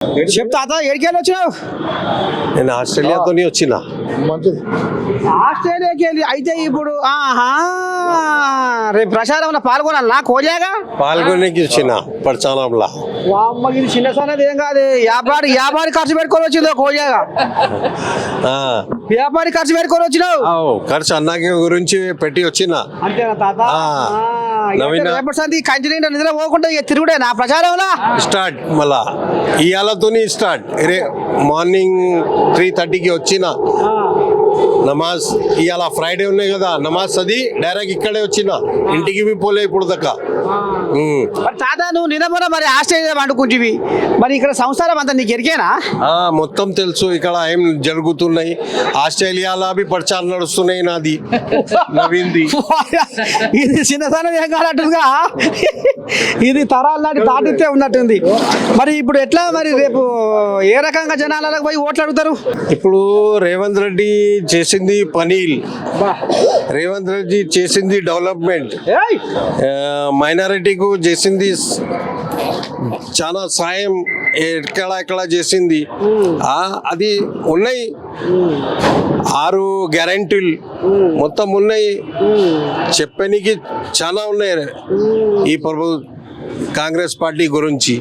చెప్తా ఏడికెళ్ళి వచ్చినావు? నేను ఆస్ట్రేలియాతోనే వచ్చిన. ఆస్ట్రేలియాకి వెళ్ళి అయితే ఇప్పుడు రేపు ప్రచారంలో పాల్గొనాలి నా కోజాగా పాల్గొనేకి వచ్చిన ప్రచారంలో. అమ్మకి ఇది చిన్న సన్నది ఏం కాదు, వ్యాపారి ఖర్చు పెట్టుకొని వచ్చిందో కోజాగా. వ్యాపారి ఖర్చు పెట్టుకొని వచ్చినావు. ఖర్చు అన్నాకి గురించి పెట్టి వచ్చిన. అంతేనా తాత? నవీన రేపటి సంది కంటి నిండా నిద్ర పోకుండా ఇక తిరుగుడే నా ప్రచారంలో స్టార్ట్. మళ్ళా ఇవాళతోని స్టార్ట్. మార్నింగ్ 3:30కి వచ్చిన నమాజ్. ఇవాళ ఫ్రైడే ఉన్నాయి కదా, నమాజ్ అది డైరెక్ట్ ఇక్కడే వచ్చిన, ఇంటికి పోలే ఇప్పుడు దాకా. తాత నువ్వు నిన్న మరి ఆస్ట్రేలియా వండుకుంటువి, మరి ఇక్కడ సంసారం అంతా నీకు ఎరికేనా? మొత్తం తెలుసు ఇక్కడ ఏం జరుగుతున్నాయి. ఆస్ట్రేలియాలో అవి ప్రచారం నడుస్తున్నాయి నాది నవీంది. ఇది చిన్నతనం ఏం కానట్టుగా ఇది తరాల నాటి తాటితే ఉన్నట్టుంది. మరి ఇప్పుడు ఎట్లా మరి రేపు ఏ రకంగా జనాలకు పోయి ఓట్లు అడుగుతారు? ఇప్పుడు రేవంత్ రెడ్డి చేసింది పనీల్, రేవంత్ రెడ్డి చేసింది డెవలప్మెంట్, మైనారిటీకు చేసింది చాలా సాయం ఎక్కడ చేసింది. అది ఉన్నాయి 6 గ్యారంటీలు మొత్తం ఉన్నాయి. చెప్పడానికి చాలా ఉన్నాయి ఈ కాంగ్రెస్ పార్టీ గురించి.